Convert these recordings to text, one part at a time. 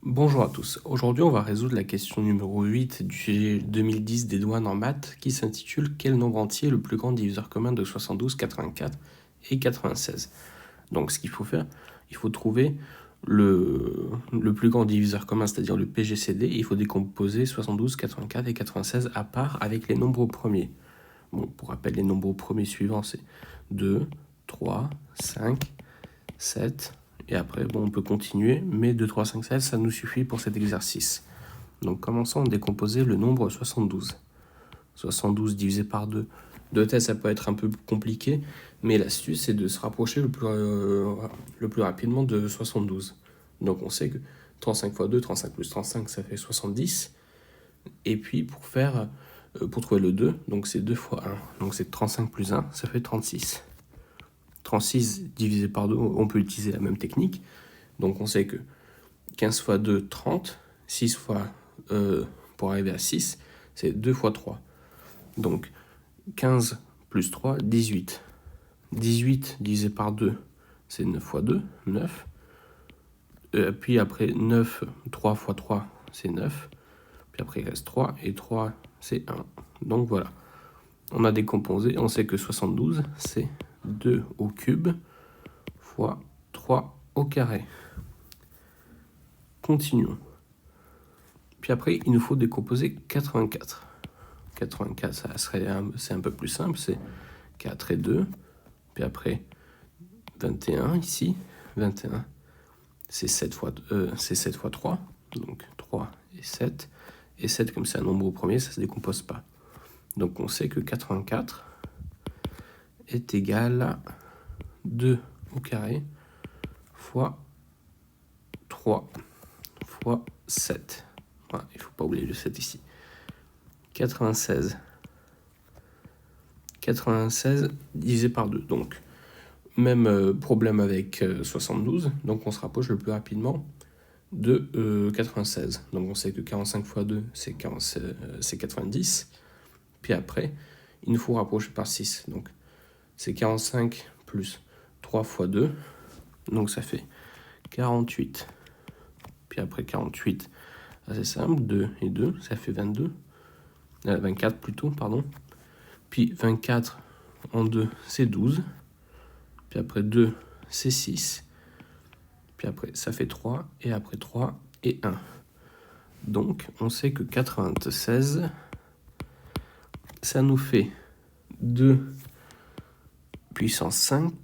Bonjour à tous. Aujourd'hui, on va résoudre la question numéro 8 du sujet 2010 des douanes en maths qui s'intitule « Quel nombre entier est le plus grand diviseur commun de 72, 84 et 96 ?» Donc, ce qu'il faut faire, il faut trouver le plus grand diviseur commun, c'est-à-dire le PGCD. Il faut décomposer 72, 84 et 96 à part avec les nombres premiers. Bon, pour rappel, les nombres premiers suivants, c'est 2, 3, 5, 7... Et après, bon, on peut continuer, mais 2, 3, 5, 7, ça nous suffit pour cet exercice. Donc, commençons à décomposer le nombre 72. 72 divisé par 2. De tête, ça peut être un peu compliqué, mais l'astuce, c'est de se rapprocher le plus rapidement de 72. Donc, on sait que 35 fois 2, 35 plus 35, ça fait 70. Et puis, pour trouver le 2, donc c'est 2 fois 1. Donc, c'est 35 plus 1, ça fait 36. 36 divisé par 2, on peut utiliser la même technique. Donc on sait que 15 fois 2, 30. 6 fois, pour arriver à 6, c'est 2 fois 3. Donc 15 plus 3, 18. 18 divisé par 2, c'est 9 fois 2, 9. Puis après 9, 3 fois 3, c'est 9. Puis après il reste 3, et 3, c'est 1. Donc voilà. On a décomposé, on sait que 72, c'est 2 au cube fois 3 au carré. Continuons. Puis après, il nous faut décomposer 84. 84, c'est un peu plus simple, c'est 4 et 2. Puis après, 21 ici. 21, c'est 7 fois 3. Donc 3 et 7. Et 7, comme c'est un nombre au premier, ça ne se décompose pas. Donc on sait que 84 est égal à 2 au carré fois 3 fois 7. Voilà, il ne faut pas oublier le 7 ici. 96. 96 divisé par 2. Donc, même problème avec 72. Donc, on se rapproche le plus rapidement de 96. Donc, on sait que 45 fois 2, c'est 90. Puis après, il nous faut rapprocher par 6. Donc, c'est 45 plus 3 fois 2. Donc, ça fait 48. Puis après 48, c'est simple, 2 et 2, ça fait 22. 24 plutôt, pardon. Puis 24 en 2, c'est 12. Puis après 2, c'est 6. Puis après, ça fait 3. Et après 3 et 1. Donc, on sait que 96, ça nous fait 2 puissance 5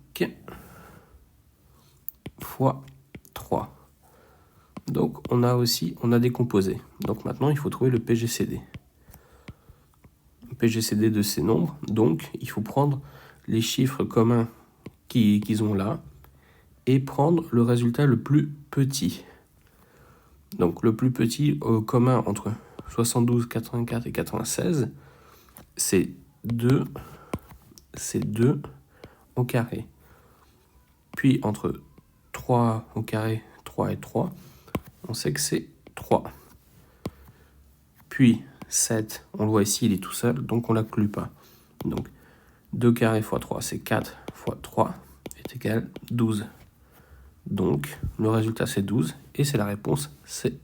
fois 3. Donc, on a décomposé. Donc maintenant, il faut trouver le PGCD. PGCD de ces nombres. Donc, il faut prendre les chiffres communs qu'ils ont là et prendre le résultat le plus petit. Donc, le plus petit commun entre 72, 84 et 96, c'est 2 au carré. Puis, entre 3 au carré, 3 et 3, on sait que c'est 3. Puis, 7, on le voit ici, il est tout seul, donc on ne l'inclut pas. Donc, 2 carré fois 3, c'est 4 fois 3, est égal à 12. Donc, le résultat, c'est 12, et c'est la réponse C.